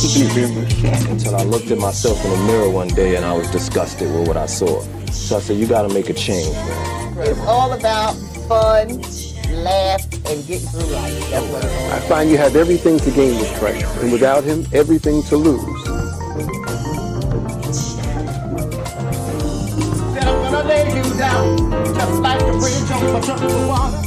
keeping it real with Shannon. Until I looked at myself in the mirror one day and I was disgusted with what I saw. So I said, you got to make a change, man. It's all about fun, laugh, and getting through life. That's what it is. I find you have everything to gain with Christ, and without him, everything to lose. Said I'm gonna lay you down, just like the bridge over troubled water.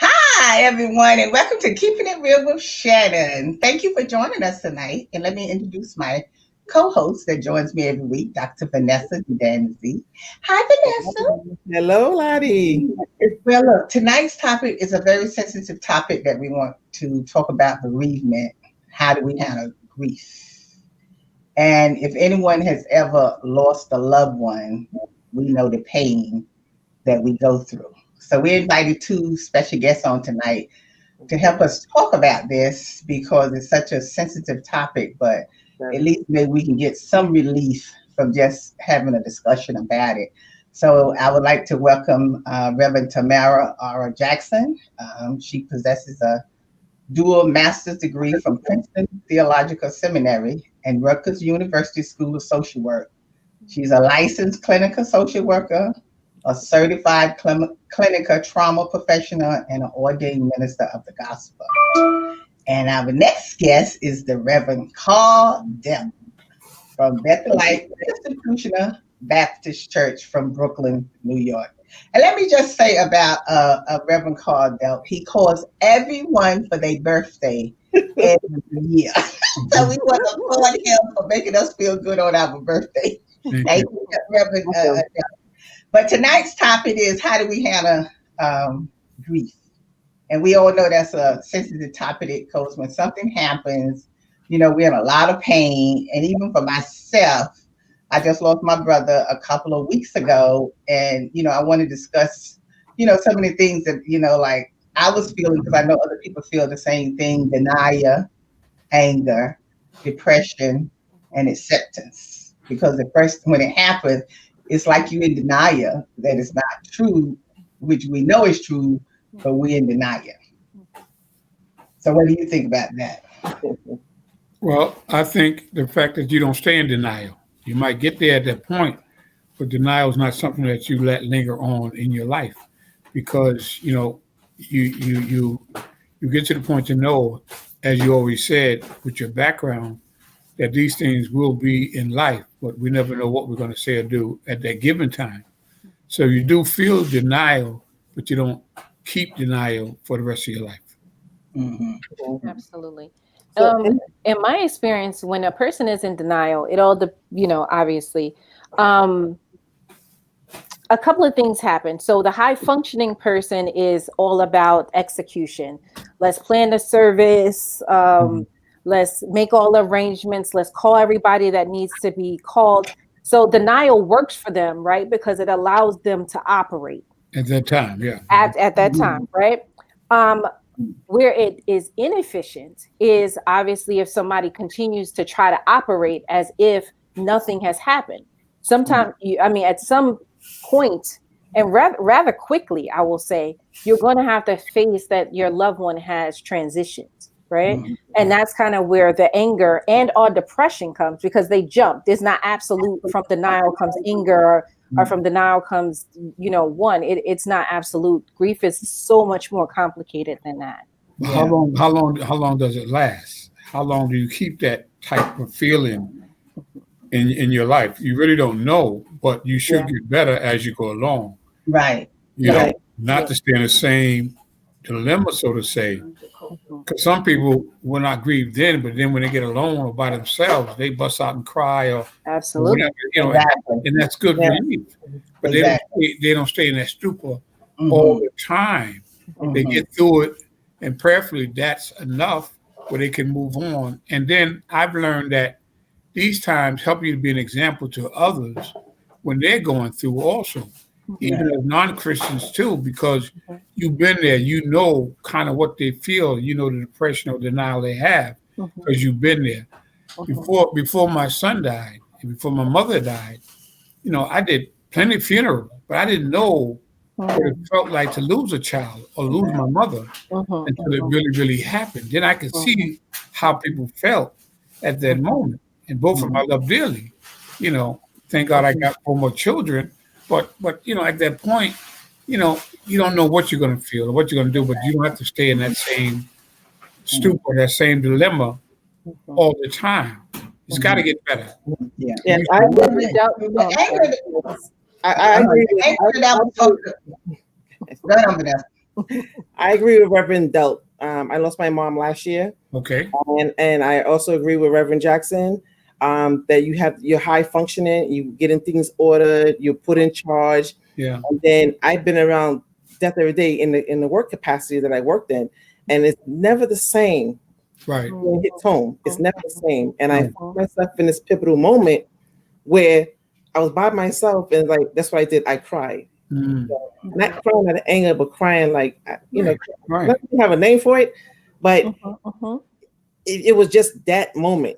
Hi, everyone, and welcome to Keeping It Real with Shannon. Thank you for joining us tonight. And let me introduce my co-host that joins me every week, Dr. Vanessa Danzy. Hi, Vanessa. Hello, Lottie. Well, look, tonight's topic is a very sensitive topic that we want to talk about: bereavement. How do we handle grief? And if anyone has ever lost a loved one, we know the pain that we go through. So we invited two special guests on tonight to help us talk about this because it's such a sensitive topic, but at least maybe we can get some relief from just having a discussion about it. So I would like to welcome Reverend Tamara R. Jackson. She possesses a dual master's degree from Princeton Theological Seminary and Rutgers University School of Social Work. She's a licensed clinical social worker, a certified clinical trauma professional, and an ordained minister of the gospel. And our next guest is the Reverend Carl Delp from Bethlehem Institutional Baptist Church from Brooklyn, New York. And let me just say about Reverend Carl Delp, he calls everyone for their birthday every year. So we want to applaud him for making us feel good on our birthday. Thank you, Reverend Delp. But tonight's topic is how do we handle grief? And we all know that's a sensitive topic because when something happens, you know, we're in a lot of pain. And even for myself, I just lost my brother a couple of weeks ago. And, you know, I want to discuss, you know, some of the things that, you know, like I was feeling, because I know other people feel the same thing: denial, anger, depression, and acceptance. Because at first, when it happened, it's like you're in denial that it's not true, which we know is true, but we're in denial. So what do you think about that? Well, I think the fact that you don't stay in denial, you might get there at that point, but denial is not something that you let linger on in your life, because, you know, you get to the point to know, as you always said, with your background, that these things will be in life, but we never know what we're going to say or do at that given time. So you do feel denial, but you don't keep denial for the rest of your life. Mm-hmm. Absolutely. In my experience, when a person is in denial, it all, obviously, a couple of things happen. So the high functioning person is all about execution. Let's plan the service. Let's make all the arrangements. Let's call everybody that needs to be called. So denial works for them, right? Because it allows them to operate. At that time, yeah. At that time, right? Where it is inefficient is obviously if somebody continues to try to operate as if nothing has happened. Sometimes, at some point, and rather quickly, I will say, you're going to have to face that your loved one has transitioned, right? Mm-hmm. And that's kind of where the anger and or depression comes, because they jump. There's not absolute from denial comes anger, or from denial comes, one. It's not absolute. Grief is so much more complicated than that. Yeah. How long does it last? How long do you keep that type of feeling in your life? You really don't know, but you should get better as you go along. Right. You know, not to stay in the same dilemma, so to say. Because some people will not grieve then, but then when they get alone or by themselves, they bust out and cry or absolutely, whatever, exactly. And that's good relief. But they don't stay in that stupor all the time. They get through it, and prayerfully, that's enough where they can move on. And then I've learned that these times help you to be an example to others when they're going through also. Even as non-Christians too, because you've been there, you know kind of what they feel, you know the depression or denial they have, because you've been there. Before my son died, and before my mother died, I did plenty of funerals, but I didn't know what it felt like to lose a child or lose my mother until it really, really happened. Then I could see how people felt at that moment. And both of them I love dearly. You know, thank God I got 4 more children. But you know, at that point, you know, you don't know what you're going to feel or what you're going to do, but you don't have to stay in that same stupor, that same dilemma all the time. It's got to get better. Yeah. I agree. I agree with Reverend Delt. I lost my mom last year. Okay. And I also agree with Reverend Jackson that you're high functioning, you getting things ordered, you're put in charge. Yeah. And then I've been around death every day in the work capacity that I worked in, and it's never the same. Right. When it hits home, it's never the same. And I found myself in this pivotal moment where I was by myself, and like that's what I did. I cried. Not crying out of anger, but crying like, you know, I don't have a name for it, but it was just that moment.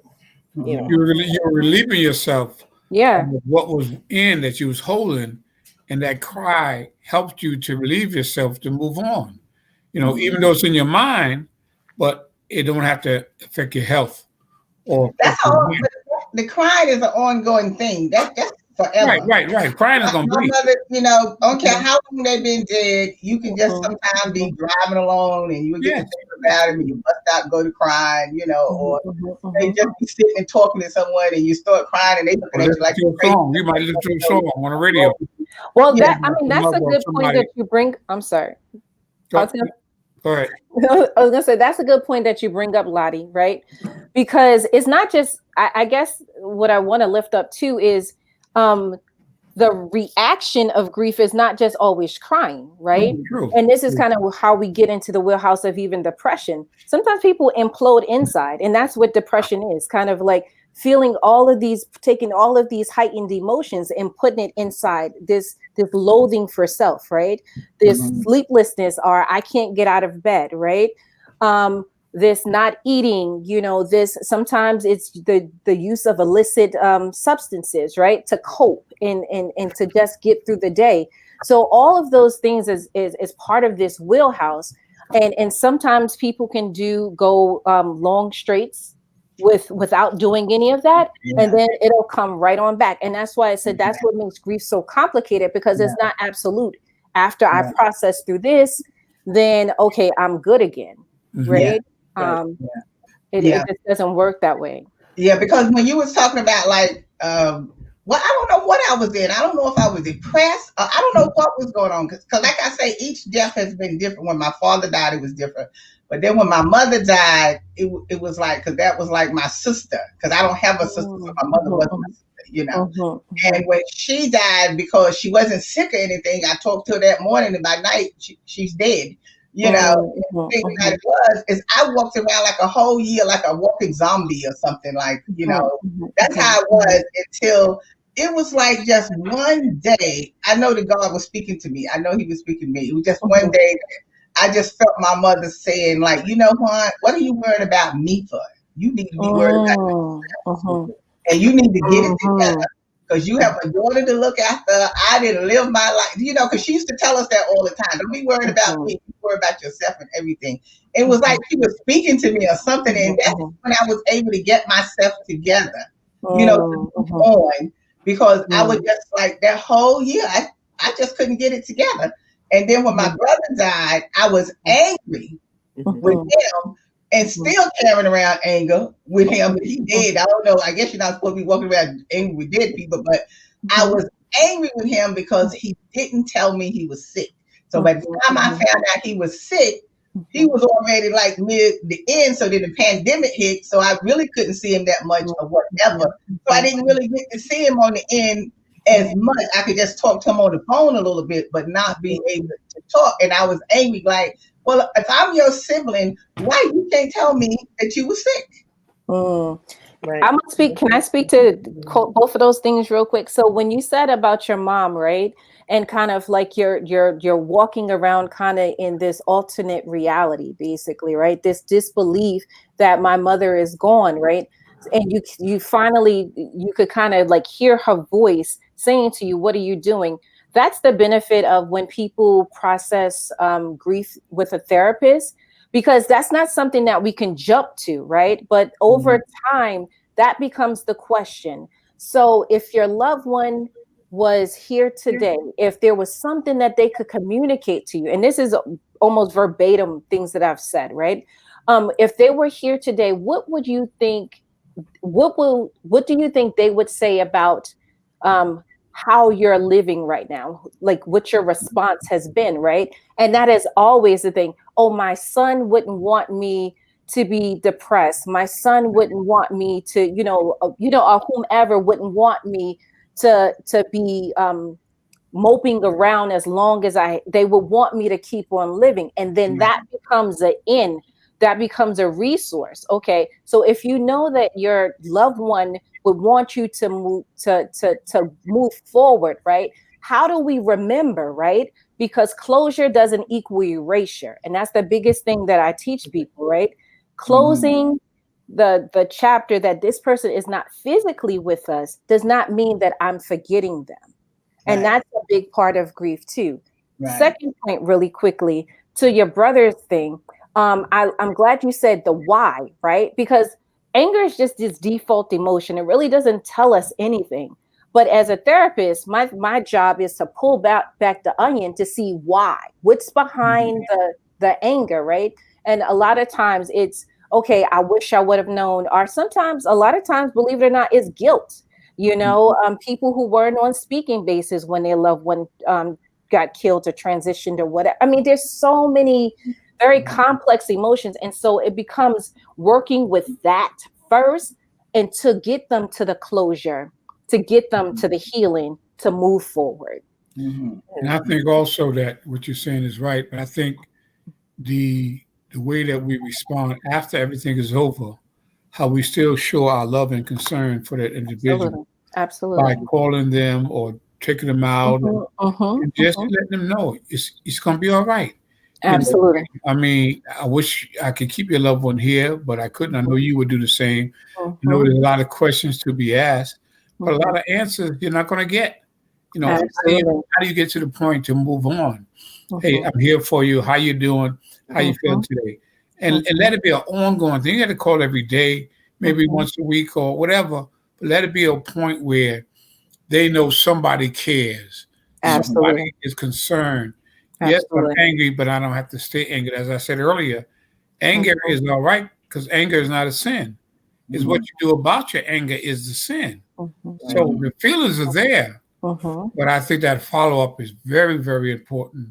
You know, you're relieving yourself. Yeah. Of what was in that you was holding, and that cry helped you to relieve yourself to move on. You know, even though it's in your mind, but it don't have to affect your health. Or that's all. The crying is an ongoing thing. That's forever. Right. Crying is gonna be. Mother, you know, don't care how long they've been dead, you can just sometimes be driving along and you would get to think about it and you bust out and go to crying, you know, or they just be sitting and talking to someone and you start crying and they looking at you like a song. You might listen to a song on the radio. Well, that's a good point that you bring. I'm sorry. Go ahead. I was gonna say that's a good point that you bring up, Lottie, right? Because it's not just. I guess what I want to lift up too is the reaction of grief is not just always crying, right? And this is kind of how we get into the wheelhouse of even depression. Sometimes people implode inside, and that's what depression is, kind of like feeling taking all of these heightened emotions and putting it inside this loathing for self, right? This sleeplessness, or I can't get out of bed, right? This not eating, you know, this sometimes it's the use of illicit substances, right, to cope and to just get through the day. So all of those things is part of this wheelhouse, and sometimes people can go long straights without doing any of that, and then it'll come right on back. And that's why I said that's what makes grief so complicated, because it's not absolute. After I process through this, then okay, I'm good again, right? It just doesn't work that way. Yeah, because when you was talking about like, well, I don't know what I was in. I don't know if I was depressed. I don't know what was going on. Because like I say, each death has been different. When my father died, it was different. But then when my mother died, it was like, because that was like my sister. Because I don't have a sister, so my mother was my sister, you know. And when she died, because she wasn't sick or anything, I talked to her that morning, and by night, she's dead. You know, the thing that it was is I walked around like a whole year like a walking zombie or something, like, you know, that's how it was until it was like just one day. I know that God was speaking to me. I know he was speaking to me. It was just one day that I just felt my mother saying, like, you know what are you worried about me for? You need to be worried about yourself. And you need to get it together. Because you have a daughter to look after. I didn't live my life, you know, because she used to tell us that all the time. Don't be worried about me. Be worried about yourself and everything. It was like she was speaking to me or something. And that's when I was able to get myself together, you know, to move on. Because I was just like that whole year, I just couldn't get it together. And then when my brother died, I was angry with him. And still carrying around anger with him. But he did. I don't know. I guess you're not supposed to be walking around angry with dead people, but I was angry with him because he didn't tell me he was sick. So by the time I found out he was sick, he was already like near the end. So then the pandemic hit. So I really couldn't see him that much or whatever. So I didn't really get to see him on the end as much. I could just talk to him on the phone a little bit, but not be able to talk. And I was angry, like, well, if I'm your sibling, why you can't tell me that you were sick? Right. I'm gonna speak. Can I speak to both of those things real quick? So when you said about your mom, right, and kind of like you're walking around kind of in this alternate reality, basically, right? This disbelief that my mother is gone, right? And you finally you could kind of like hear her voice saying to you, "What are you doing?" that's the benefit of when people process grief with a therapist, because that's not something that we can jump to, right? But over time, that becomes the question. So if your loved one was here today, if there was something that they could communicate to you, and this is almost verbatim things that I've said, right? If they were here today, what would you think? What do you think they would say about how you're living right now? Like what your response has been, right? And that is always the thing. Oh, my son wouldn't want me to be depressed. My son wouldn't want me to, or whomever wouldn't want me to be moping around as long as they would want me to keep on living. And then that becomes an in, that becomes a resource. Okay. So if you know that your loved one would want you to move forward, right? How do we remember, right? Because closure doesn't equal erasure. And that's the biggest thing that I teach people, right? Closing the chapter that this person is not physically with us does not mean that I'm forgetting them. And that's a big part of grief too. Second point, really quickly, to your brother's thing. I'm glad you said the why, right? Because anger is just this default emotion. It really doesn't tell us anything. But as a therapist, my job is to pull back the onion to see why, what's behind the anger, right? And a lot of times it's, okay, I wish I would have known. Or sometimes, a lot of times, believe it or not, it's guilt. People who weren't on speaking basis when their loved one got killed or transitioned or whatever. I mean, there's so many very complex emotions. And so it becomes working with that first and to get them to the closure, to get them to the healing, to move forward. And I think also that what you're saying is right. But I think the way that we respond after everything is over, how we still show our love and concern for that individual. Absolutely. By calling them or taking them out and just letting them know it's going to be all right. Absolutely. I mean, I wish I could keep your loved one here, but I couldn't. I know you would do the same. I know there's a lot of questions to be asked, but a lot of answers you're not going to get. How do you get to the point to move on? Hey, I'm here for you. How you doing? How you feeling today? And let it be an ongoing thing. You got to call every day, maybe once a week or whatever, but let it be a point where they know somebody cares. Somebody is concerned. Yes, I'm angry, but I don't have to stay angry. As I said earlier, anger is all right because anger is not a sin. It's what you do about your anger is the sin. So the feelings are there, but I think that follow-up is very, very important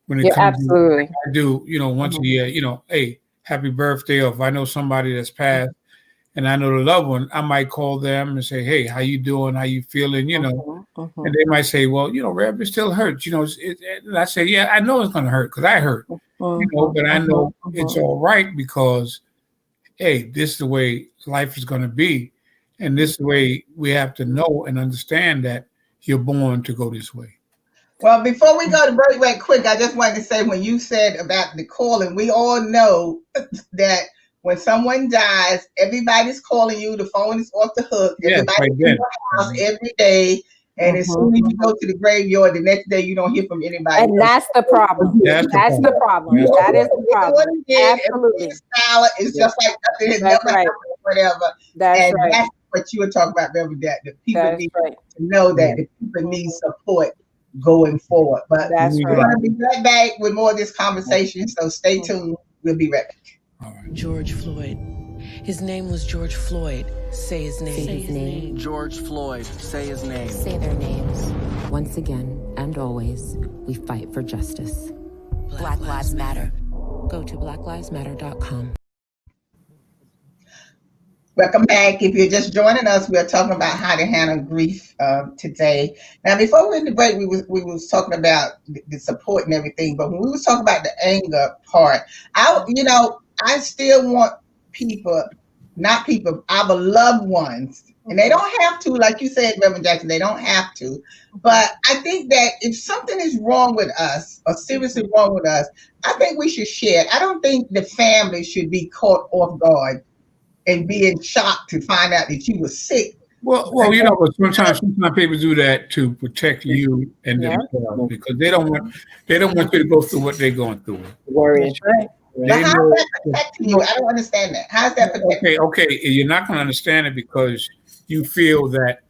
when it comes to I do, once a year, hey, happy birthday, or if I know somebody that's passed and I know the loved one, I might call them and say, hey, how you doing? How you feeling? And they might say, well, Rev, it still hurts. And I say, yeah, I know it's going to hurt because I hurt, but I know it's all right because, hey, this is the way life is going to be. And this is the way we have to know and understand that you're born to go this way. Well, before we go to break right quick, I just wanted to say when you said about the calling, we all know that when someone dies, everybody's calling you. The phone is off the hook. Everybody's in your house every day. And as soon as you go to the graveyard, the next day you don't hear from anybody. And that's the problem. That's the problem. That is the problem. Absolutely. It's just like nothing has never happened, whatever. That's what you were talking about, remember that the people need to know that the people need support going forward. But we're going to be right back with more of this conversation. So stay tuned. We'll be right back. George Floyd. His name was George Floyd. Say his name. Say his name. George Floyd. Say his name. Say their names. Once again and always, we fight for justice. Black Lives Matter. Go to blacklivesmatter.com. Welcome back. If you're just joining us, we're talking about how to handle grief today. Now, before we went to break, we was talking about the support and everything. But when we was talking about the anger part, I still want our loved ones, and they don't have to, like you said, Reverend Jackson, they don't have to. But I think that if something is wrong with us or seriously wrong with us, I think we should share. I don't think the family should be caught off guard and being shocked to find out that you were sick Well, but sometimes people do that to protect you and themselves because they don't want you to go through what they're going through. Worrying. That's right. But how's that protecting you? I don't understand that. How's that protecting? Okay. You're not going to understand it because you feel that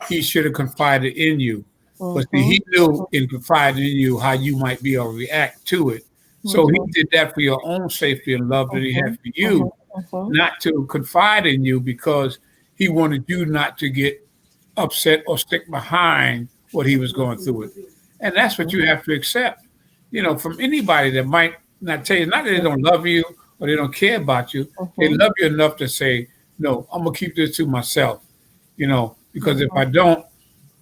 he should have confided in you. But see, he knew in confiding in you how you might be or react to it. So he did that for your own safety and love that he had for you, not to confide in you because he wanted you not to get upset or stick behind what he was going through with. And that's what you have to accept, from anybody that might not tell you, not that they don't love you or they don't care about you. They love you enough to say, no, I'm going to keep this to myself, because if I don't,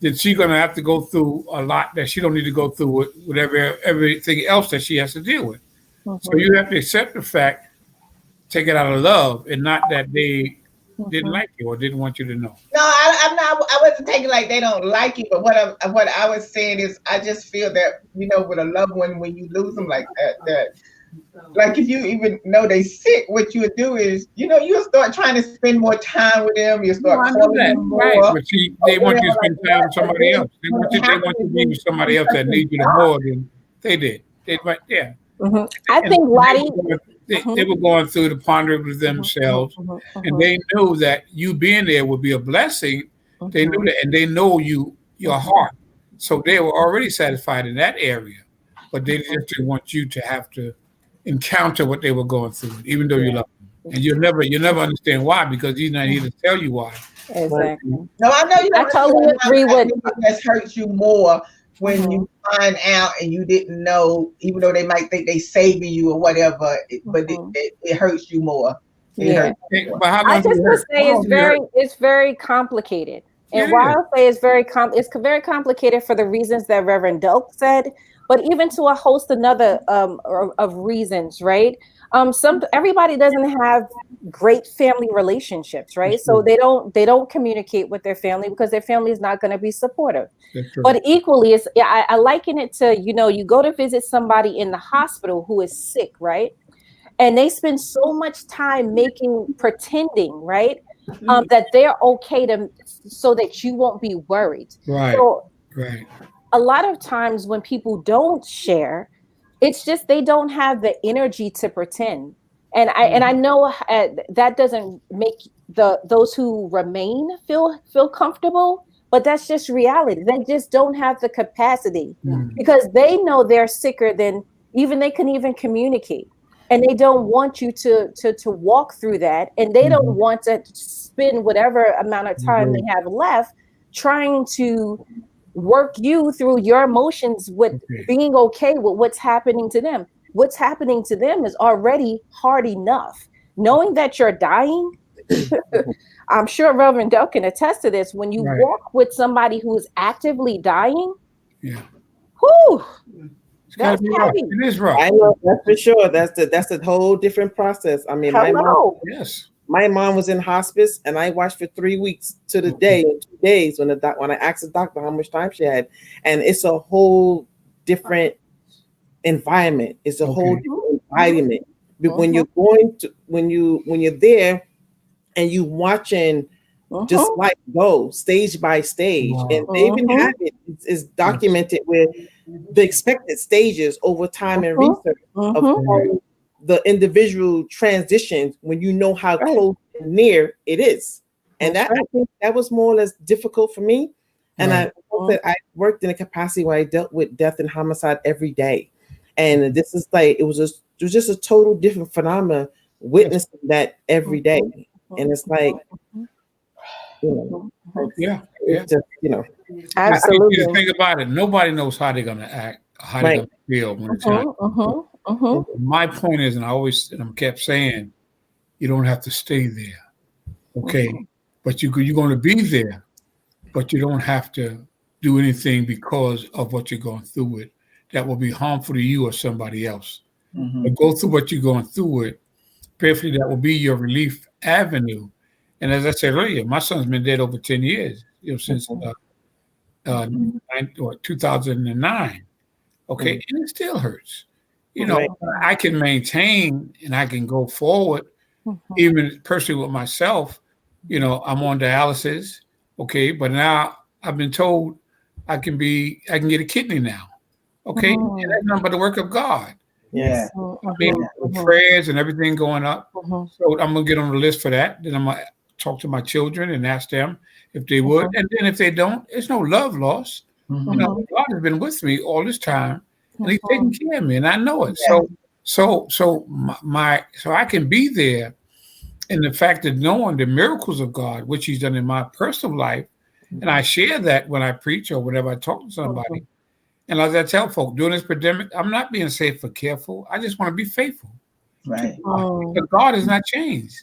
then she's going to have to go through a lot that she don't need to go through with everything else that she has to deal with. So you have to accept the fact, take it out of love, and not that they didn't like you or didn't want you to know. No, I'm not. I wasn't taking like they don't like you, but what I was saying is, I just feel that with a loved one, when you lose them like that like if you even know they sick, what you would do is, you'll start trying to spend more time with them. You start calling them more. Right, but see, they want you to spend time with somebody else. They want you to be with somebody else that needs you more than they did. Yeah. I think Lottie. They were going through the pondering with themselves, and they knew that you being there would be a blessing. They knew that, and they know your heart, so they were already satisfied in that area. But they just didn't want you to have to encounter what they were going through, even though you love them, and you'll never understand why because he's not here to tell you why. Exactly. No, I know you. I totally agree with. That hurts you more when you find out and you didn't know, even though they might think they saving you or whatever, but it hurts you more. I just would say it's very complicated. And why I say it's very complicated for the reasons that Reverend Doak said, but even to a host another of reasons, right? Everybody doesn't have great family relationships, right? So they don't communicate with their family because their family is not going to be supportive. But equally, I liken it to, you go to visit somebody in the hospital who is sick, right? And they spend so much time pretending, right? That they're okay so that you won't be worried. Right. So, right. A lot of times when people don't share, it's just they don't have the energy to pretend. And I know that doesn't make those who remain feel comfortable, but that's just reality. They just don't have the capacity because they know they're sicker than they can even communicate. And they don't want you to walk through that. And they don't want to spend whatever amount of time they have left trying to work you through your emotions with being okay with what's happening to them. What's happening to them is already hard enough. Knowing that you're dying, I'm sure Reverend Doak can attest to this. When you walk with somebody who's actively dying, whew, that's heavy. It is rough. I know, that's for sure. That's a whole different process. I mean, my mom was in hospice, and I watched for 3 weeks to the day, 2 days when I asked the doctor how much time she had, and it's a whole different environment. It's a whole different environment. But when you're when you're there, and you watching just like go stage by stage, and they even have it's documented where the expected stages over time and research of how the individual transitions when you know how close and near it is. And I think that was more or less difficult for me. And I worked in a capacity where I dealt with death and homicide every day. And this is like, it was just a total different phenomenon witnessing that every day. And it's like, it's just, absolutely. You think about it, nobody knows how they're going to act, how they're going to feel when it's happening. My point is, and I'm kept saying, you don't have to stay there, okay? But you're going to be there, but you don't have to do anything because of what you're going through with that will be harmful to you or somebody else. But go through what you're going through with. Prayerfully, that will be your relief avenue. And as I said earlier, my son's been dead over 10 years, since 2009. Okay, and it still hurts. I can maintain and I can go forward, even personally with myself. I'm on dialysis, Okay, but now I've been told I can get a kidney now. Okay, and that's nothing but the work of God. Yes. I mean, prayers and everything going up. So I'm gonna get on the list for that. Then I'm gonna talk to my children and ask them if they would. And then if they don't, it's no love lost. You know, God has been with me all this time, and He's taking care of me, and I know it. So I can be there. And the fact that knowing the miracles of God, which He's done in my personal life, and I share that when I preach or whenever I talk to somebody. And as I tell folk, during this pandemic, I'm not being safe or careful. I just want to be faithful. Right. But God has not changed.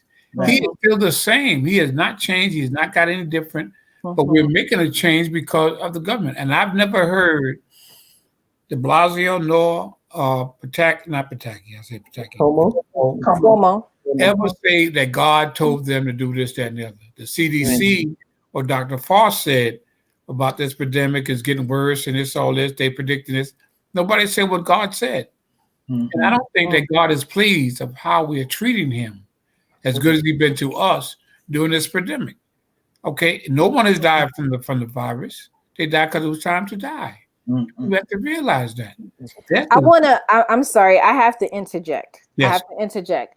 He is still the same. He has not changed. He has not got any different. But we're making a change because of the government. And I've never heard de Blasio nor Cuomo ever say that God told them to do this, that, and the other. The CDC or Dr. Foss said about this pandemic is getting worse and it's all this, they predicting this. Nobody said what God said. And I don't think that God is pleased of how we are treating Him as good as He's been to us during this pandemic. Okay, no one has died from the virus. They died because it was time to die. You have to realize that. I'm sorry, I have to interject. Yes. I have to interject.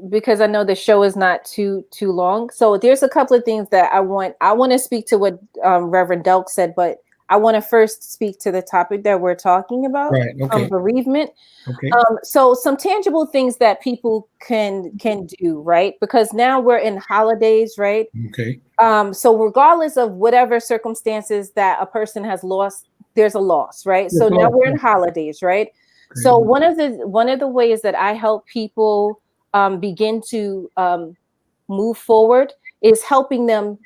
Because I know the show is not too long. So there's a couple of things that I want to speak to what Reverend Delk said, but I want to first speak to the topic that we're talking about, bereavement. Okay. So some tangible things that people can do, right? Because now we're in holidays, right? Okay. So regardless of whatever circumstances that a person has lost, there's a loss, right? So now we're in holidays, right? Okay. So one of the ways that I help people begin to move forward is helping them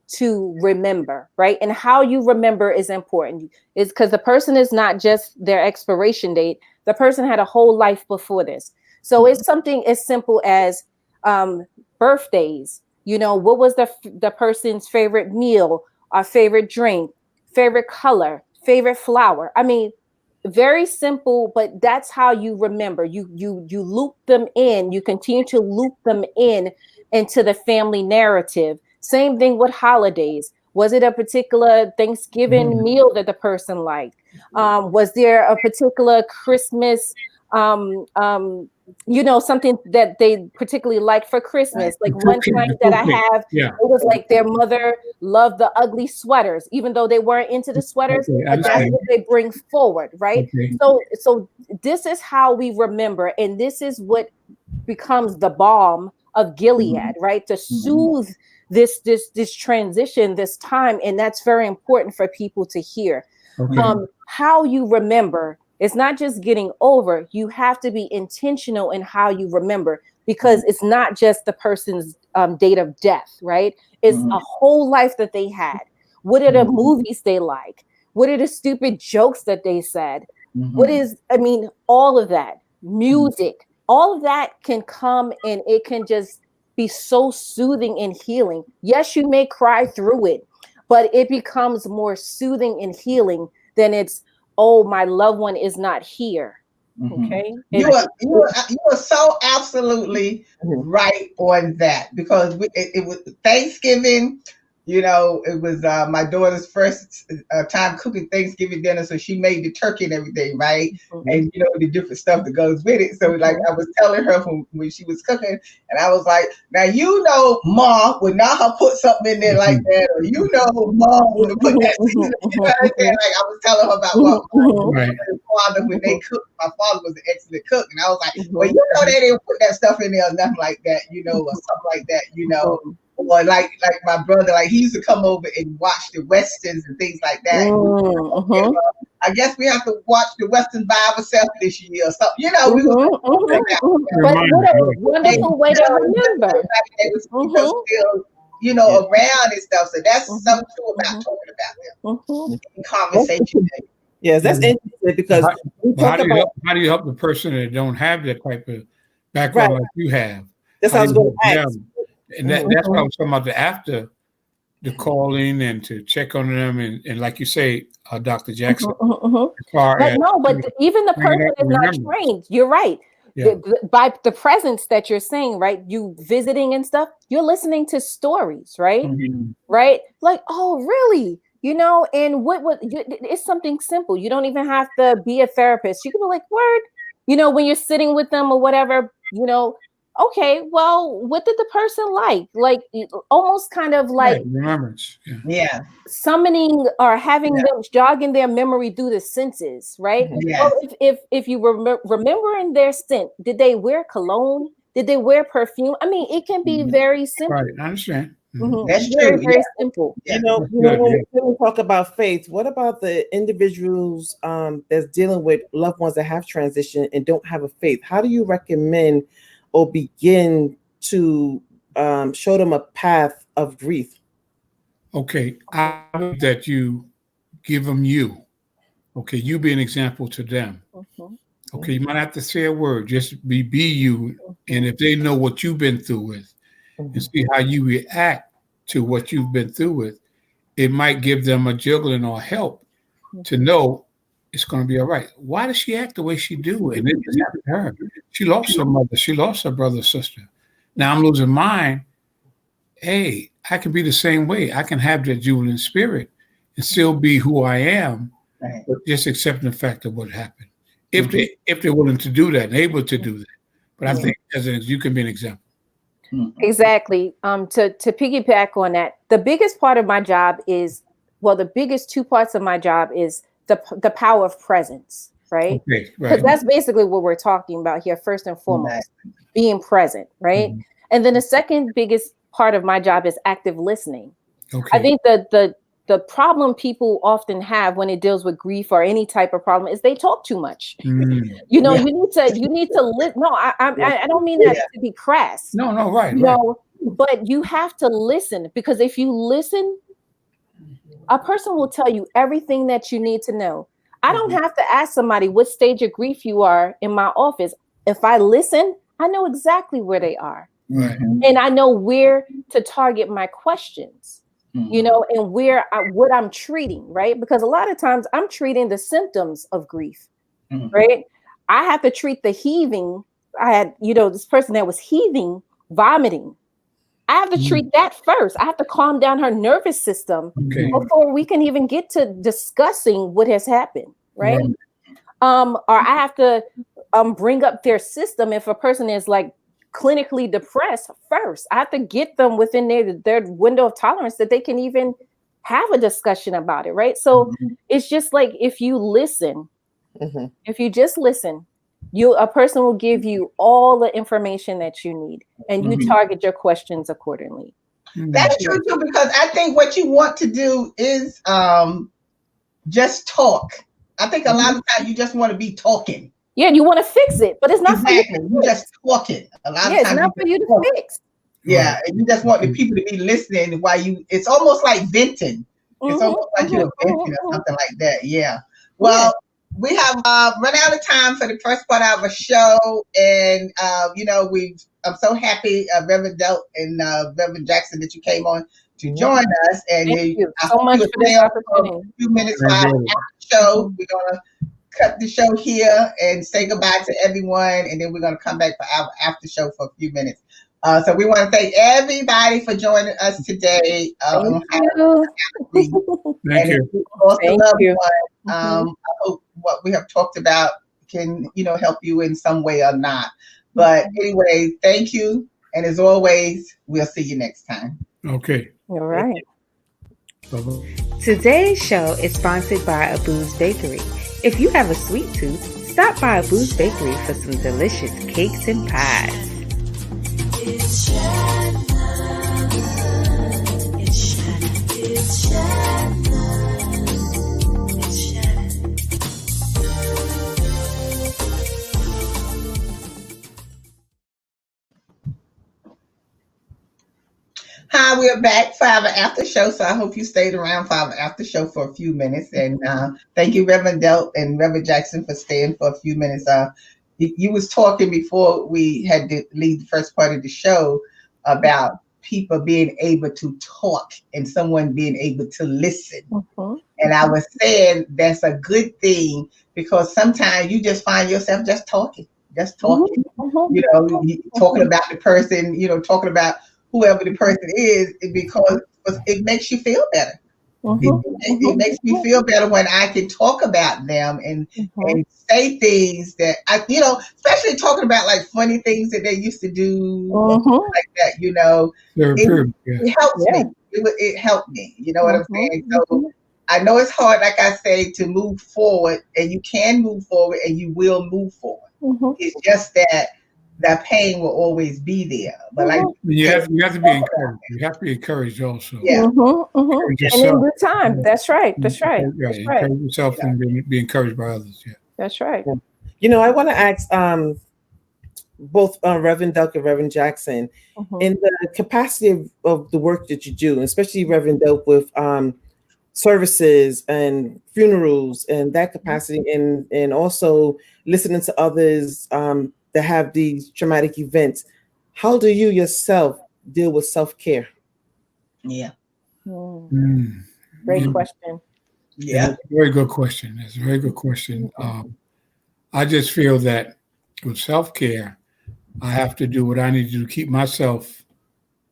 to remember, right? And how you remember is important. It's because the person is not just their expiration date. The person had a whole life before this. So it's something as simple as birthdays. You know, what was the person's favorite meal, or favorite drink, favorite color, favorite flower? I mean, very simple, but that's how you remember. You loop them in. You continue to loop them into the family narrative. Same thing with holidays. Was it a particular Thanksgiving meal that the person liked? Was there a particular Christmas, something that they particularly liked for Christmas? Like one client that I have, it was like their mother loved the ugly sweaters, even though they weren't into the sweaters, but that's what they bring forward, right? So this is how we remember, and this is what becomes the balm of Gilead, right? To soothe this transition, this time, and that's very important for people to hear. How you remember, it's not just getting over. You have to be intentional in how you remember, because it's not just the person's date of death, right? It's a whole life that they had. What are the movies they like? What are the stupid jokes that they said? All of that, music, all of that can come and it can just be so soothing and healing. Yes, you may cry through it, but it becomes more soothing and healing than it's, oh, my loved one is not here. Okay. You are so absolutely right on that, because it was Thanksgiving. You know, it was my daughter's first time cooking Thanksgiving dinner, so she made the turkey and everything, right? And you know, the different stuff that goes with it. So like I was telling her when she was cooking, and I was like, now you know, Mom would not have put something in there like that, or you know, Mom would have put that. You know what I'm saying? Like I was telling her about what my father, when they cooked, my father was an excellent cook, and I was like, well, you know, they didn't put that stuff in there or nothing like that, you know, or something like that, you know. Or like my brother, like he used to come over and watch the Westerns and things like that. I guess we have to watch the Westerns by ourselves this year or something. You know, we were but what a wonderful way to remember. They was still, you know, around and stuff. So that's something too about talking about them in conversation. Yes, that's interesting, because how do you help the person that don't have that type of background like you have? That's how I was going to ask. And that's what I was talking about, after the calling and to check on them, and like you say, Dr. Jackson. But even the person is not trained. You're right. By the presence that you're saying, right? You visiting and stuff, you're listening to stories, right? Right? Like, oh, really? You know, and it's something simple. You don't even have to be a therapist. You can be like, word, you know, when you're sitting with them or whatever, you know, okay, well, what did the person like? Like, almost kind of like remembrance. Summoning or having them jogging their memory through the senses, right? Well, if you were remembering their scent, did they wear cologne? Did they wear perfume? I mean, it can be very simple. Right, I understand. That's very, true. very simple. You know, when we talk about faith, what about the individuals that's dealing with loved ones that have transitioned and don't have a faith? How do you recommend or begin to show them a path of grief? Okay, I hope that you give them you. Okay, you be an example to them. Okay, you might have to say a word, just be you. And if they know what you've been through with and see how you react to what you've been through with, it might give them a juggling or help to know it's going to be all right. Why does she act the way she do? And it just happened to her. She lost her mother. She lost her brother, sister. Now I'm losing mine. Hey, I can be the same way. I can have that jubilant spirit and still be who I am, but just accepting the fact of what happened. If they're willing to do that and able to do that. But I think you can be an example. Exactly. To piggyback on that, the biggest part of my job is, well, the biggest two parts of my job is the power of presence, right? Because that's basically what we're talking about here, first and foremost, being present, right? And then the second biggest part of my job is active listening. I think the problem people often have when it deals with grief or any type of problem is they talk too much. You know, you need to listen. No, I don't mean that to be crass. No, right. You know, but you have to listen, because if you listen, a person will tell you everything that you need to know. I don't have to ask somebody what stage of grief you are in my office. If I listen, I know exactly where they are. And I know where to target my questions, you know, and what I'm treating, right? Because a lot of times I'm treating the symptoms of grief, right? I have to treat the heaving. I had, you know, this person that was heaving, vomiting. I have to treat that first. I have to calm down her nervous system before we can even get to discussing what has happened, right? Or I have to bring up their system if a person is like clinically depressed first. I have to get them within their window of tolerance that they can even have a discussion about it, right? So it's just like, if you listen, if you just listen, a person will give you all the information that you need, and you target your questions accordingly. That's true too, because I think what you want to do is just talk. I think a lot of times you just want to be talking. Yeah, you want to fix it, but it's not for you. You just talking. A lot of times it's not for you to fix. Yeah, and you just want the people to be listening while it's almost like venting. It's almost like you're venting or something like that. Yeah. Well, we have run out of time for the first part of our show, and you know, I'm so happy, Reverend Delt and Reverend Jackson, that you came on to join us. And thank you so much for this opportunity. A few minutes for our show. We're gonna cut the show here and say goodbye to everyone, and then we're going to come back for our after show for a few minutes. So we want to thank everybody for joining us today. Thank you. Thank you. I hope what we have talked about can, you know, help you in some way or not. But anyway, thank you. And as always, we'll see you next time. Okay. All right. Today's show is sponsored by Abu's Bakery. If you have a sweet tooth, stop by Abu's Bakery for some delicious cakes and pies. It's Shannon. It's Shannon. It's Shannon. It's Shannon. Hi, we're back for our after show. So I hope you stayed around for our after show for a few minutes. And thank you, Reverend Delt and Reverend Jackson, for staying for a few minutes. You was talking before we had to leave the first part of the show about people being able to talk and someone being able to listen. And I was saying that's a good thing, because sometimes you just find yourself just talking. just talking, talking about the person, talking about whoever the person is, because it makes you feel better. It makes me feel better when I can talk about them and say things that especially talking about like funny things that they used to do, like that. It helps me. It helped me. You know what I'm saying? So I know it's hard, like I say, to move forward, and you can move forward, and you will move forward. It's just that the pain will always be there. But like you have to be encouraged. You have to be encouraged also. Yeah. And in good time. That's right. That's right. Right. Encourage yourself and be encouraged by others. Yeah. That's right. I want to ask both Reverend Duck and Reverend Jackson, in the capacity of the work that you do, especially Reverend Duck with services and funerals and that capacity, and also listening to others that have these traumatic events. How do you yourself deal with self-care? Yeah. Great question. Yeah. Very good question. It's a very good question. I just feel that with self-care, I have to do what I need to do to keep myself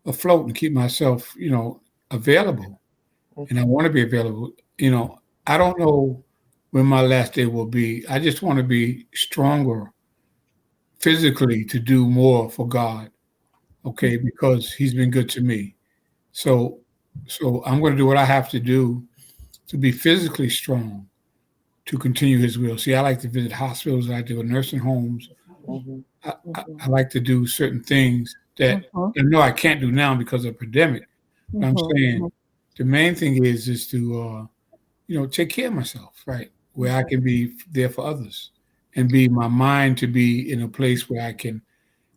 afloat and keep myself, available. And I want to be available. I don't know when my last day will be. I just want to be stronger physically to do more for God, okay, because he's been good to me. So I'm going to do what I have to do to be physically strong to continue his will. See, I like to visit hospitals. I like to go to nursing homes. I like to do certain things that I know I can't do now because of the pandemic. But I'm saying the main thing is to, take care of myself, right? Where I can be there for others and be my mind to be in a place where I can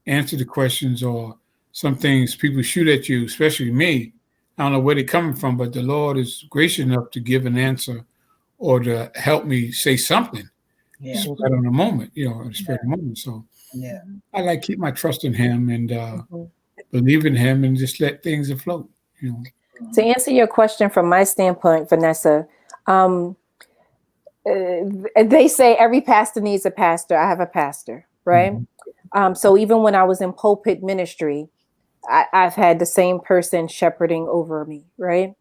answer the questions, or some things people shoot at you, especially me. I don't know where they're coming from, but the Lord is gracious enough to give an answer or to help me say something. Yeah. Right on the moment, in the spirit of the moment. So I like keep my trust in him and believe in him and just let things afloat. To answer your question from my standpoint, Vanessa, they say every pastor needs a pastor. I have a pastor, right? So even when I was in pulpit ministry, I've had the same person shepherding over me, right?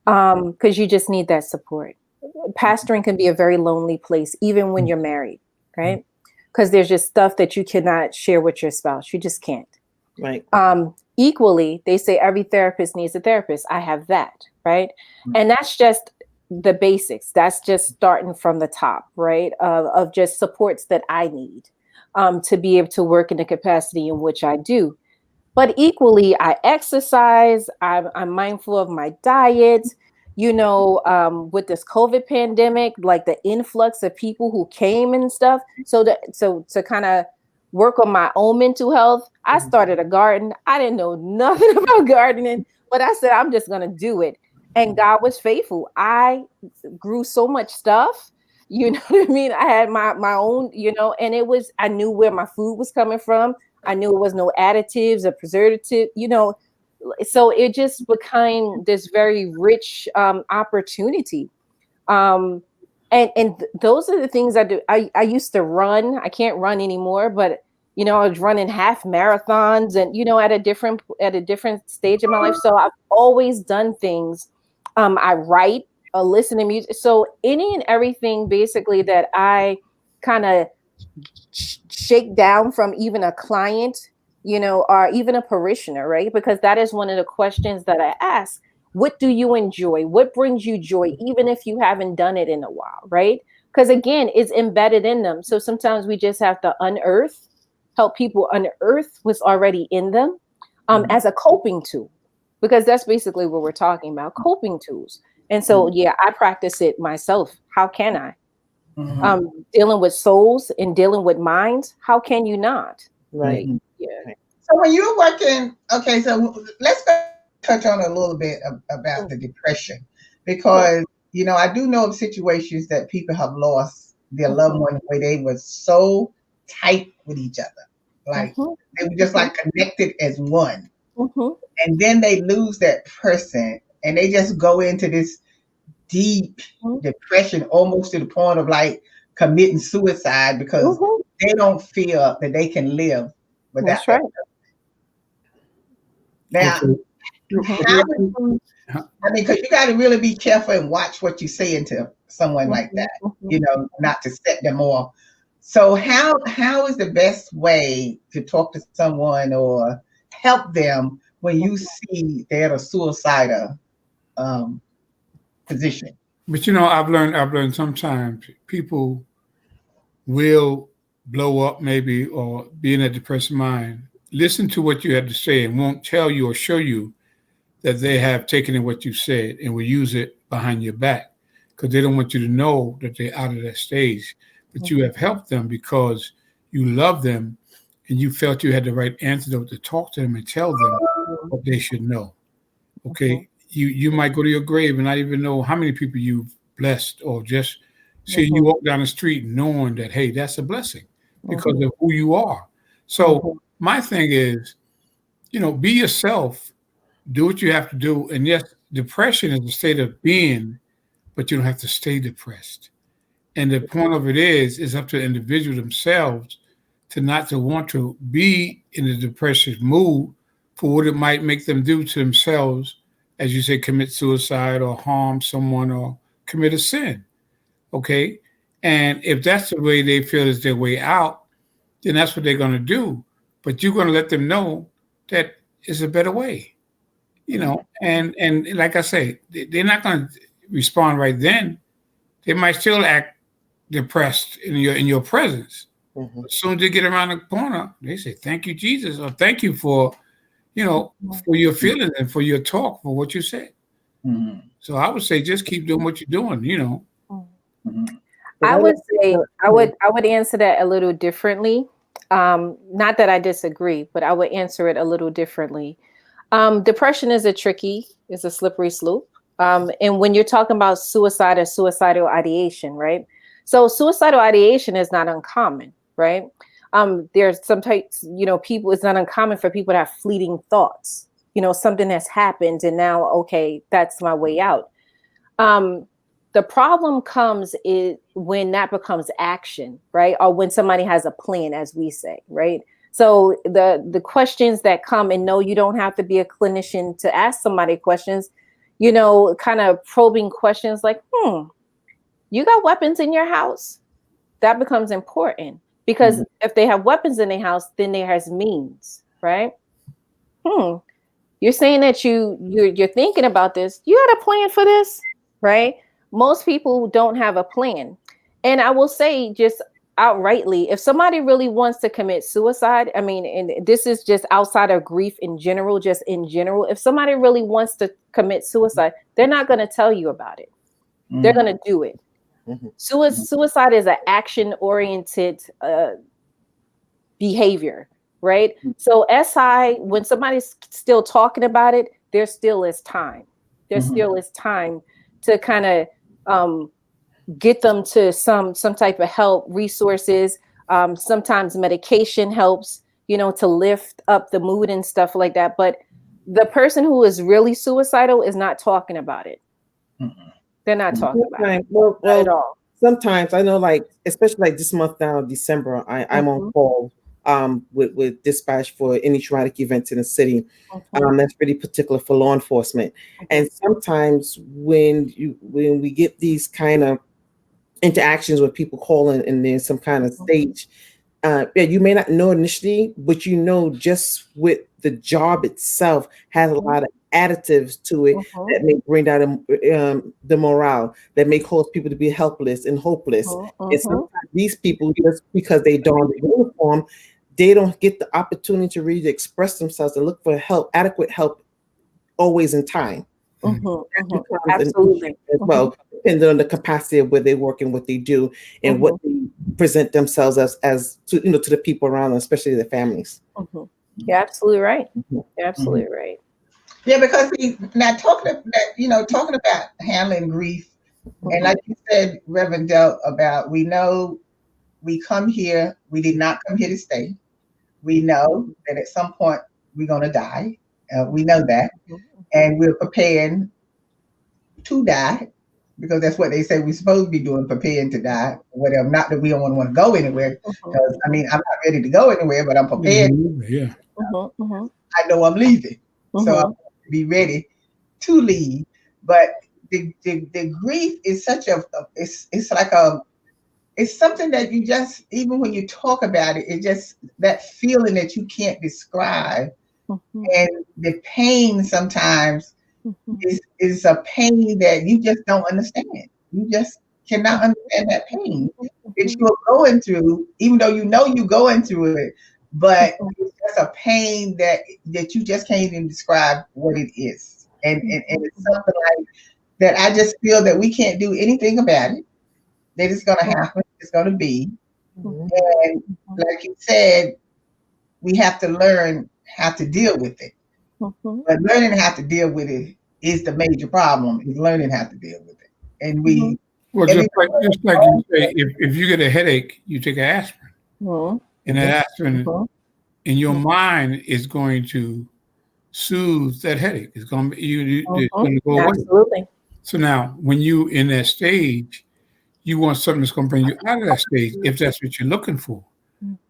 Because you just need that support. Pastoring can be a very lonely place, even when you're married, right? Because there's just stuff that you cannot share with your spouse. You just can't. Right. Equally, they say every therapist needs a therapist. I have that, right? And that's just the basics. That's just starting from the top, right? Of just supports that I need to be able to work in the capacity in which I do. But equally, I exercise. I'm mindful of my diet. With this COVID pandemic, like the influx of people who came and stuff. So to kind of work on my own mental health, I started a garden. I didn't know nothing about gardening, but I said, I'm just going to do it. And God was faithful. I grew so much stuff. You know what I mean? I had my own, and I knew where my food was coming from. I knew it was no additives or preservative, so it just became this very rich opportunity. And those are the things I do. I used to run. I can't run anymore, but I was running half marathons and at a different stage of my life. So I've always done things. I write, listen to music. So any and everything basically that I kind of shake down from even a client, or even a parishioner, right? Because that is one of the questions that I ask. What do you enjoy? What brings you joy, even if you haven't done it in a while, right? Because again, it's embedded in them. So sometimes we just have to help people unearth what's already in them as a coping tool, because that's basically what we're talking about, coping tools. And so, I practice it myself. How can I? Dealing with souls and dealing with minds, how can you not? Right. Yeah. So when you're working, okay, so let's touch on a little bit about the depression, because I do know of situations that people have lost their loved one where they were so tight with each other, like they were just like connected as one, and then they lose that person and they just go into this deep depression, almost to the point of like committing suicide, because they don't feel that they can live without That's right. Now, how would you, I mean, because you got to really be careful and watch what you say into someone like that, you know, not to set them off. So how is the best way to talk to someone or help them when you see they're at a suicidal position? But you know, I've learned sometimes people will blow up maybe or be in a depressed mind. Listen to what you have to say and won't tell you or show you that they have taken in what you said and will use it behind your back because they don't want you to know that they're out of that stage. But you have helped them because you love them and you felt you had the right antidote to talk to them and tell them what they should know. Okay. You might go to your grave and not even know how many people you've blessed or just seeing you walk down the street knowing that, hey, that's a blessing because of who you are. So my thing is, you know, be yourself, do what you have to do. And yes, depression is a state of being, but you don't have to stay depressed. And the point of it is up to the individual themselves to not to want to be in a depressive mood for what it might make them do to themselves, as you say, commit suicide or harm someone or commit a sin. Okay. And if that's the way they feel is their way out, then that's what they're going to do. But you're going to let them know that it's a better way, you know, and like I say, they're not going to respond right then. They might still act depressed in your presence. As soon as they get around the corner, they say, thank you, Jesus, or thank you for, you know, for your feelings and for your talk, for what you said. So I would say just keep doing what you're doing, you know. I would say I would answer that a little differently. Not that I disagree, but I would answer it a little differently. Depression is a slippery slope. And when you're talking about suicide or suicidal ideation, right? So suicidal ideation is not uncommon, right? There's some types, you know, people, it's not uncommon for people to have fleeting thoughts, you know, something has happened and now, okay, that's my way out. The problem comes is when that becomes action, right? Or when somebody has a plan, as we say, right? So the questions that come, and no, you don't have to be a clinician to ask somebody questions, you know, kind of probing questions like, you got weapons in your house? That becomes important because if they have weapons in their house, then there has means, right? You're saying that you're thinking about this. You got a plan for this, right? Most people don't have a plan. And I will say just outrightly, if somebody really wants to commit suicide, I mean, and this is just outside of grief in general, just in general, if somebody really wants to commit suicide, they're not going to tell you about it. They're going to do it. Suicide is an action-oriented behavior, right? So when somebody's still talking about it, there still is time. There still is time to kind of get them to some type of help, resources. Sometimes medication helps, you know, to lift up the mood and stuff like that. But the person who is really suicidal is not talking about it. They're not talking about it at all. Sometimes I know, like, especially like this month now, December, I'm on call with dispatch for any traumatic events in the city. That's pretty particular for law enforcement. And sometimes when we get these kind of interactions with people calling and there's some kind of stage, you may not know initially, but you know just with the job itself has a lot of additives to it that may bring down the morale, that may cause people to be helpless and hopeless. And sometimes these people, just because they don the uniform, they don't get the opportunity to really express themselves and look for help, adequate help, always in time. Absolutely. As well, depending on the capacity of where they work and what they do and what they present themselves as to, you know, to the people around them, especially their families. You're absolutely right. You're absolutely right. Yeah, because now talking about handling grief, and like you said, Reverend Del, about we know we come here, we did not come here to stay. We know that at some point we're going to die. We know that, and we're preparing to die. because that's what they say we're supposed to be doing, preparing to die, whatever. Not that we don't want to go anywhere, because I mean, I'm not ready to go anywhere, but I'm prepared. Yeah. I know I'm leaving, so I'm be ready to leave. But the grief is such it's like it's something that you just, even when you talk about it, it just, that feeling that you can't describe. And the pain sometimes is a pain that you just don't understand. You just cannot understand that pain that you're going through, even though you know you're going through it, but it's just a pain that you just can't even describe what it is. And it's something like that. I just feel that we can't do anything about it. That it's going to happen. It's going to be. And like you said, we have to learn how to deal with it. But learning how to deal with it is the major problem, is learning how to deal with it. And we... Well, just like you say, if you get a headache, you take an aspirin. And that aspirin in your mind is going to soothe that headache. It's going to, it's going to go away. Absolutely. So now, when you in that stage, you want something that's going to bring you out of that stage, if that's what you're looking for.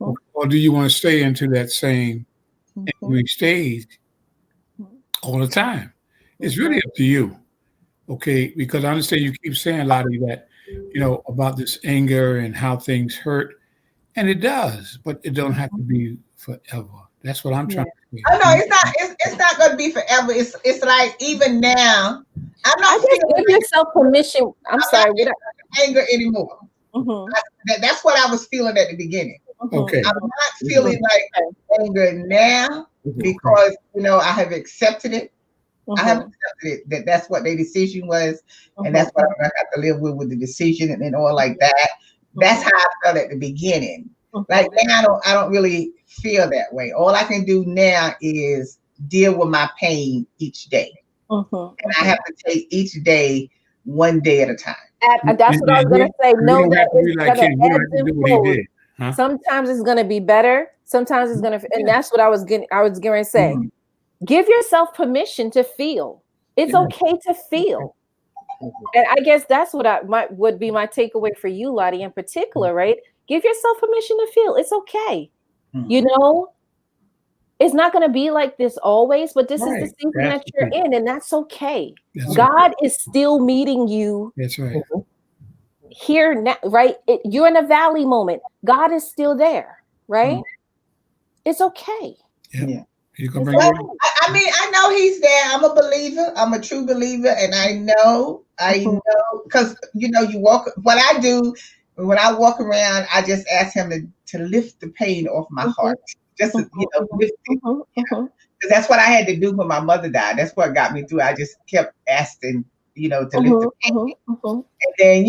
Or do you want to stay into that same angry stage all the time? It's really up to you, okay? Because I understand you keep saying, Lottie, that, you know, about this anger and how things hurt, and it does, but it don't have to be forever. That's what I'm trying to say. Oh no, it's not going to be forever. It's like, even now, I'm not feeling give yourself permission. I'm sorry, not anger anymore. That's what I was feeling at the beginning. Okay. I'm not feeling like anger now, because you know, I have accepted it. I have accepted it, that's what their decision was, and that's what I'm gonna have to live with the decision and all like that. That's how I felt at the beginning. Like now, I don't really feel that way. All I can do now is deal with my pain each day, and I have to take each day one day at a time. That's what I was gonna say. No, that is gonna ebb. Sometimes it's gonna be better. Sometimes it's gonna, and that's what I was going to say. Give yourself permission to feel. It's okay to feel. And I guess that's what would be my takeaway for you, Lottie, in particular, right? Give yourself permission to feel. It's okay. You know, it's not going to be like this always, but this is the season that you're in, and that's okay. God is still meeting you. That's right. Here now, right? You're in a valley moment. God is still there, right? It's okay. Yeah. You can bring I mean, I know he's there. I'm a believer. I'm a true believer, and I know, because you know, what I do when I walk around, I just ask him to lift the pain off my heart, just lift it. Because that's what I had to do when my mother died. That's what got me through. I just kept asking, to lift the pain. And then,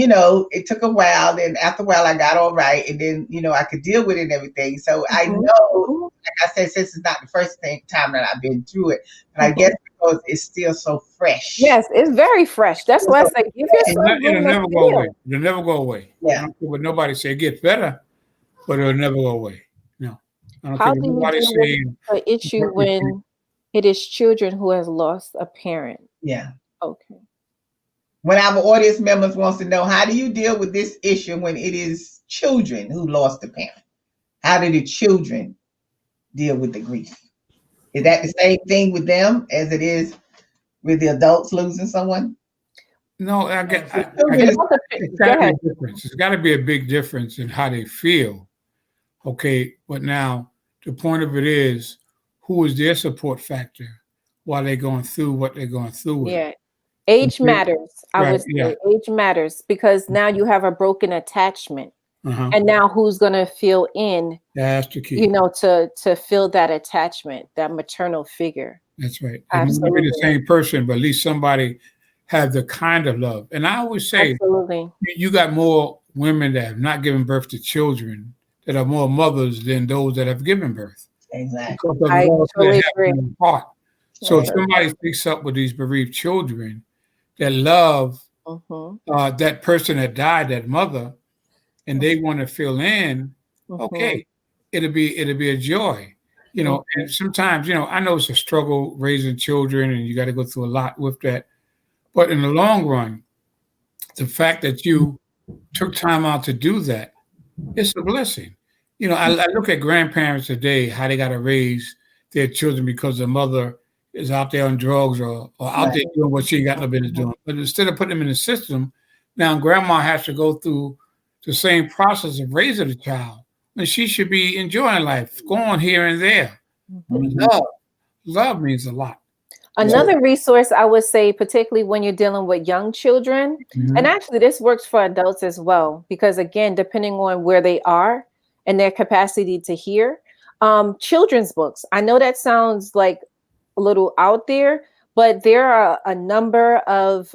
it took a while. Then after a while, I got all right, and then I could deal with it and everything. So I know. Like I said, since it's not the first time that I've been through it, but I guess because it's still so fresh. Yes, it's very fresh. That's why I say give yourself it'll never go away. It'll never go away. Yeah. I don't care what nobody say. It gets better, but it'll never go away. No. I don't How care do what you nobody deal say. with the issue when it is children who has lost a parent? Yeah. Okay. When our audience members wants to know, how do you deal with this issue when it is children who lost a parent? How do the children deal with the grief? Is that the same thing with them as it is with the adults losing someone? No, I guess it's got to be a difference. It's got to be a big difference in how they feel. Okay, but now the point of it is, who is their support factor while they're going through what they're going through with? Yeah, age matters. I would say age matters, because now you have a broken attachment. And now who's going to fill in, that's the key. To fill that attachment, that maternal figure. That's right. Absolutely. It might be the same person, but at least somebody have the kind of love. And I always say, you got more women that have not given birth to children that are more mothers than those that have given birth. Exactly. I totally agree. So if somebody picks up with these bereaved children that love that person that died, that mother, and they want to fill in, okay, it'll be a joy, And sometimes, I know it's a struggle raising children, and you got to go through a lot with that. But in the long run, the fact that you took time out to do that, it's a blessing. I look at grandparents today, how they got to raise their children because the mother is out there on drugs or out there doing what she ain't got no business doing. But instead of putting them in the system, now grandma has to go through the same process of raising the child. And she should be enjoying life, going here and there. Love means a lot. Another resource I would say, particularly when you're dealing with young children, and actually this works for adults as well, because again, depending on where they are and their capacity to hear, children's books. I know that sounds like a little out there, but there are a number of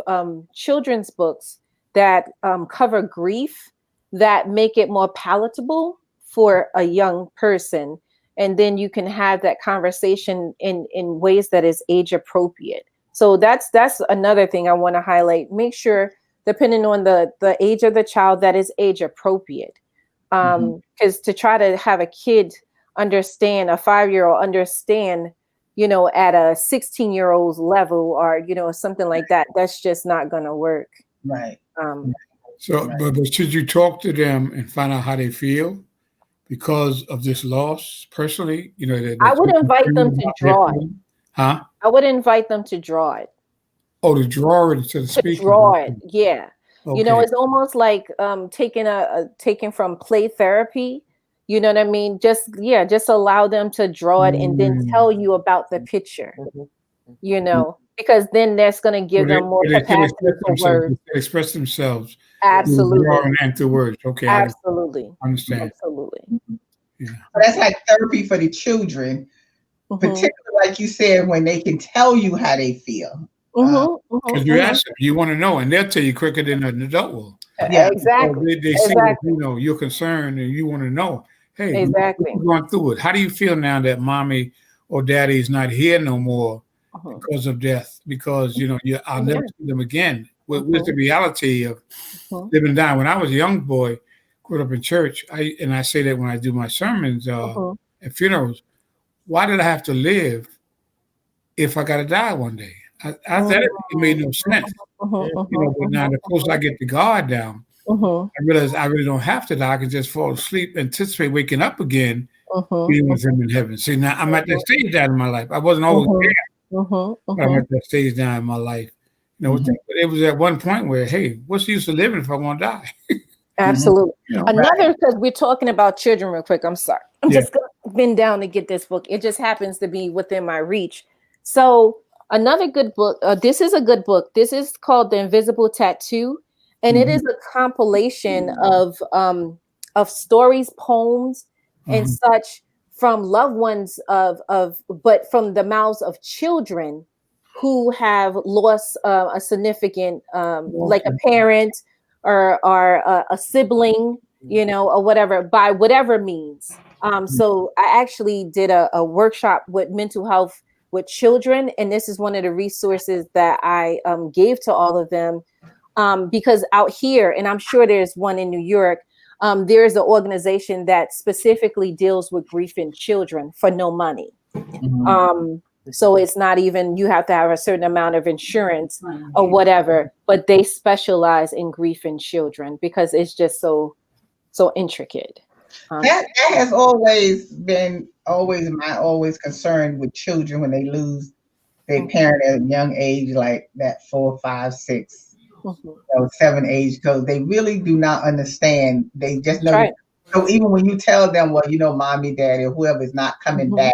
children's books that cover grief that make it more palatable for a young person. And then you can have that conversation in ways that is age appropriate. So that's another thing I want to highlight. Make sure, depending on the age of the child, that is age appropriate. Because to try to have a kid understand, a 5-year-old understand, at a 16-year-old's level or, something like that, that's just not going to work. Right. But should you talk to them and find out how they feel? Because of this loss, personally, I would invite them to draw it. Huh? I would invite them to draw it. Oh, to draw it instead of speaking. To draw it, yeah. Okay. It's almost like taking from play therapy. You know what I mean? Just allow them to draw it and then tell you about the picture. Because then that's going to give them more capacity for words. Express themselves. Absolutely. And through words. Okay. Absolutely. I understand. Absolutely. Yeah. That's like therapy for the children, particularly like you said, when they can tell you how they feel. Because you ask them, you want to know, and they'll tell you quicker than an adult will. Yeah, exactly. So they see that, you're concerned and you want to know, hey, exactly, you're going through it. How do you feel now that mommy or daddy is not here no more because of death? Because, I'll never see them again. What's the reality of living and dying? When I was a young boy, grew up in church, I say that when I do my sermons at funerals, why did I have to live if I got to die one day? I thought it made no sense. But now the closer I get the guard down, I realize I really don't have to die. I can just fall asleep, anticipate waking up again, being with him in heaven. See, now I'm at that stage down in my life. I wasn't always there, but I'm at that stage down in my life. It was at one point where, hey, what's the use of living if I want to die? Absolutely. Another, because we're talking about children real quick. I'm sorry. I'm just going to bend down to get this book. It just happens to be within my reach. So another good book. This is a good book. This is called The Invisible Tattoo. And it is a compilation of stories, poems, and such from loved ones but from the mouths of children who have lost a significant, like a parent or a sibling, or whatever, by whatever means. So I actually did a workshop with mental health with children, and this is one of the resources that I gave to all of them, because out here, and I'm sure there's one in New York, there's an organization that specifically deals with grief in children for no money. So it's not even, you have to have a certain amount of insurance or whatever, but they specialize in grief in children because it's just so intricate. That has always been my concern with children when they lose their parent at a young age, like that 4, 5, 6, 7 age, because they really do not understand. They just know. Right. So even when you tell them, well, mommy, daddy, or whoever is not coming back,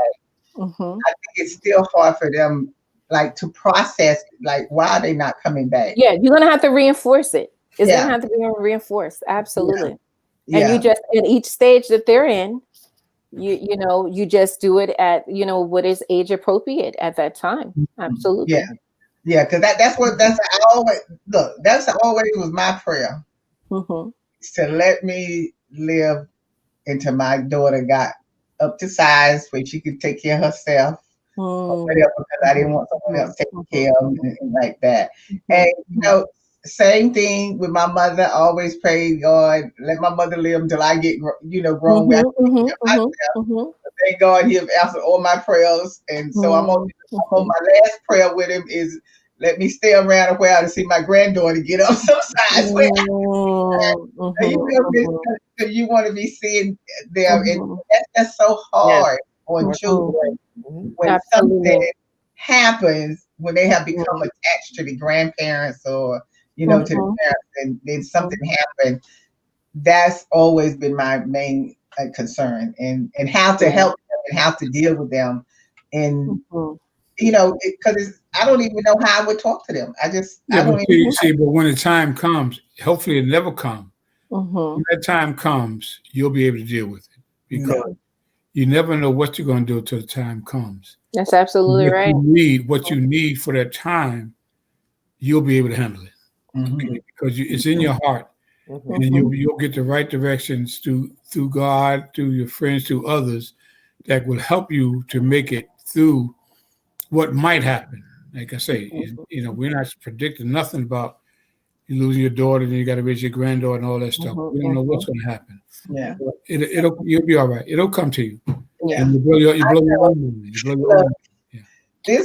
I think it's still hard for them, like, to process, like, why are they not coming back? Yeah, you're gonna have to reinforce it. It's gonna have to be reinforced. Absolutely. And you just, in each stage that they're in, you just do it at what is age appropriate at that time. Absolutely. Yeah, because that's always was my prayer. To let me live until my daughter got up to size where she could take care of herself, or whatever, because I didn't want someone else taking care of me and like that. And same thing with my mother. I always pray, God, let my mother live until I get grown. Thank God, He has answered all my prayers, and so I'm on my last prayer with Him is let me stay around a while to see my granddaughter get up sometimes. You want to be seeing them, and that's so hard on children when something happens, when they have become attached to the grandparents or to the parents, and then something happened. That's always been my main concern, and how to help them and how to deal with them, and because I don't even know how I would talk to them. I don't even see. But when the time comes, hopefully it never comes. When that time comes, you'll be able to deal with it, because you never know what you're going to do until the time comes. That's absolutely right. What you need for that time, you'll be able to handle it, okay? Because it's in your heart. And you'll get the right directions through God, through your friends, through others that will help you to make it through what might happen. Like I say, we're not predicting nothing about you losing your daughter, and you got to raise your granddaughter and all that stuff. We don't know what's going to happen. Yeah, you'll be all right. It'll come to you. Yeah, and you blow your own mind.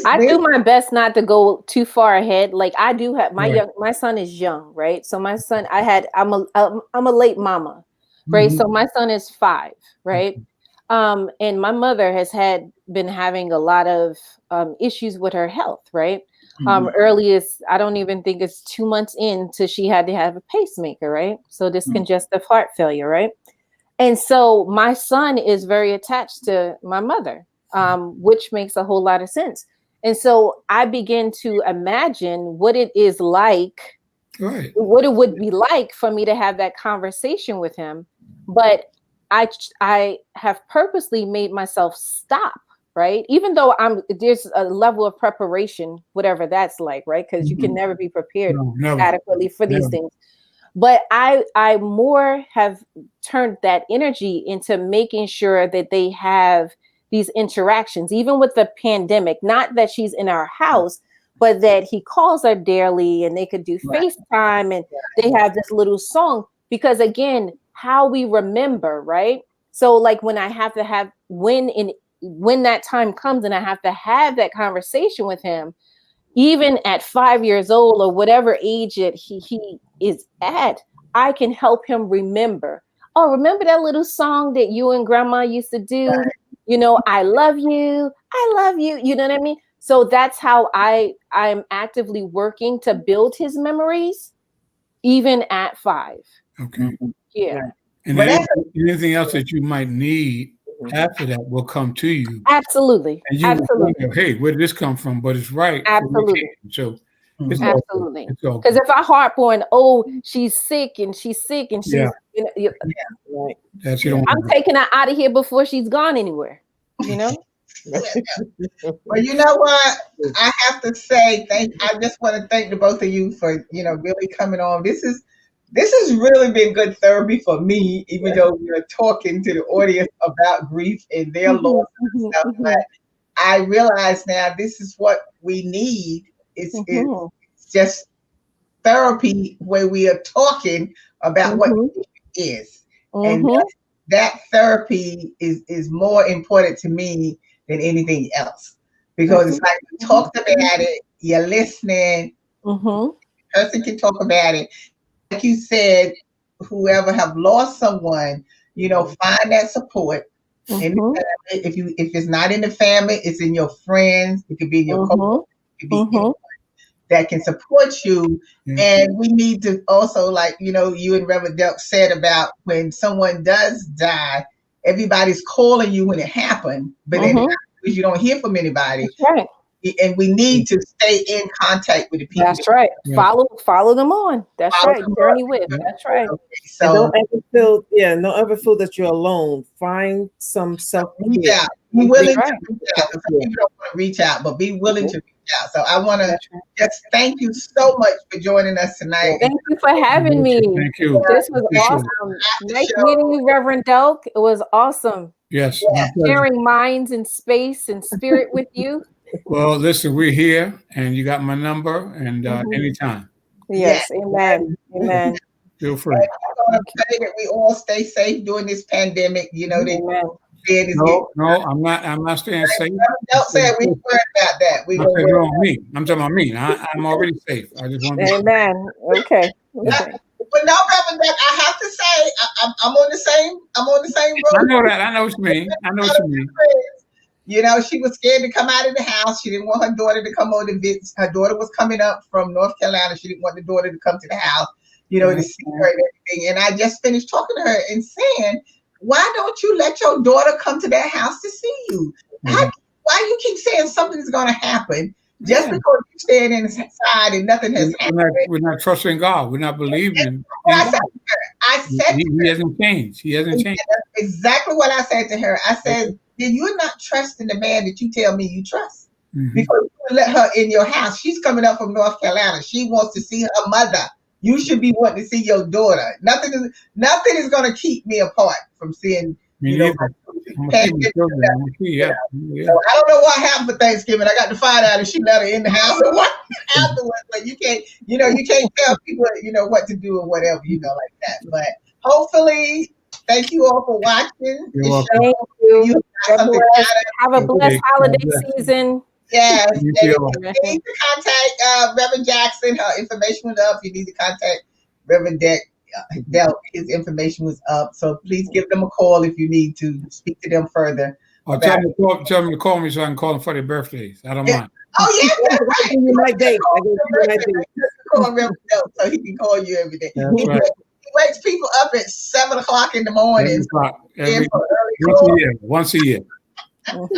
I do my best not to go too far ahead. Like I do have my son is young, right? So my son, I'm a late mama, right? So my son is 5, right? And my mother has been having a lot of issues with her health, right? Earliest, I don't even think it's 2 months into she had to have a pacemaker, right? So this congestive heart failure, right? And so my son is very attached to my mother. Which makes a whole lot of sense. And so I begin to imagine what it is like, what it would be like for me to have that conversation with him. But I have purposely made myself stop, right? Even though there's a level of preparation, whatever that's like, right? Because you can never be prepared adequately for these things. But I more have turned that energy into making sure that they have these interactions, even with the pandemic, not that she's in our house, but that he calls her daily and they could do FaceTime and they have this little song, because again, how we remember, right? So like when I have to have, when that time comes and I have to have that conversation with him, even at 5 years old or whatever age that he is at, I can help him remember. Oh, remember that little song that you and grandma used to do? I love you. I love you. You know what I mean? So that's how I'm actively working to build his memories, even at 5. Okay. Yeah. And anything else that you might need after that will come to you. Absolutely. And you will think, hey, where did this come from? But it's right. Absolutely. So absolutely. Because if I harp on, she's sick and she's right. I'm taking her out of here before she's gone anywhere. Well, you know what? I have to say, I just want to thank the both of you for really coming on. This has really been good therapy for me, even though we're talking to the audience about grief and their loss and stuff. But I realize now this is what we need. It's just therapy where we are talking about what grief is. And that therapy is more important to me than anything else, because it's like you talked about it, you're listening, the person can talk about it. Like you said, whoever have lost someone, find that support. In the family. If it's not in the family, it's in your friends, it could be in your coach, it could be anyone that can support you. And we need to also, like, you and Reverend Delk said about when someone does die, everybody's calling you when it happened, but then you don't hear from anybody. That's right. And we need to stay in contact with the people. That's right. Follow them on. That's right. Journey with. That's right. Okay, so don't ever feel that you're alone. Find some self-care. Yeah, be willing to reach out. Some people don't want to reach out, but be willing to reach out. So I want to just thank you so much for joining us tonight. Thank you for having me. Thank you. This was awesome. Nice meeting you, Reverend Delk. It was awesome. Yes. Sharing minds and space and spirit with you. Well, listen, we're here, and you got my number, and anytime. Yes. Amen. Feel free. I'm going to pray that we all stay safe during this pandemic. Amen. No, I'm not staying safe. Don't say we worried about that. We I'm talking about me. I'm talking about me. I'm already safe. I just want to. Amen. Okay. But no, Reverend Beck, I have to say, I'm on the same road. I know that. I know what you mean. You know, she was scared to come out of the house. She didn't want her daughter to come over to visit. Her daughter was coming up from North Carolina. She didn't want the daughter to come to the house, you know, to see her and everything. And I just finished talking to her and saying, why don't you let your daughter come to that house to see you? Why you keep saying something's going to happen just because you're staying inside and nothing has happened? We're not trusting God. We're not believing. I said he hasn't changed. He hasn't changed. That's exactly what I said to her. I said, you're not trusting the man that you tell me you trust. Because you let her in your house. She's coming up from North Carolina. She wants to see her mother. You should be wanting to see your daughter. Nothing is going to keep me apart from seeing. You know, so I don't know what happened for Thanksgiving. I got to find out if she let her in the house or what afterwards. But you can't tell people, what to do or whatever, like that. But hopefully, thank you all for watching. Thank you. Have a blessed holiday season. Yes. If you need to contact Reverend Jackson, her information was up. If you need to contact Reverend Del, his information was up. So please give them a call if you need to speak to them further. Or tell them to call me so I can call them for their birthdays. I don't mind. Oh, yes, that's right. You my date. Call Reverend Del so he can call you every day. That's right. He wakes people up at 7 o'clock in the morning. Once a year. So we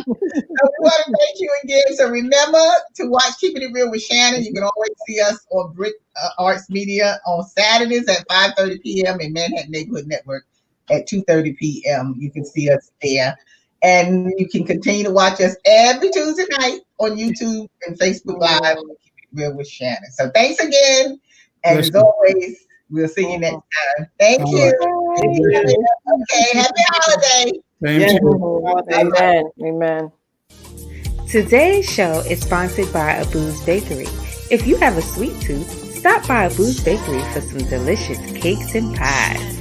want to thank you again. So remember to watch Keeping It Real with Shannon. You can always see us on Brick Arts Media on Saturdays at 5:30 p.m. and Manhattan Neighborhood Network at 2:30 p.m. You can see us there. And you can continue to watch us every Tuesday night on YouTube and Facebook Live on Keeping It Real with Shannon. So thanks again. And as always, we'll see you next time. Thank you. Okay, happy holiday. Amen. Today's show is sponsored by Abu's Bakery. If you have a sweet tooth, stop by Abu's Bakery for some delicious cakes and pies.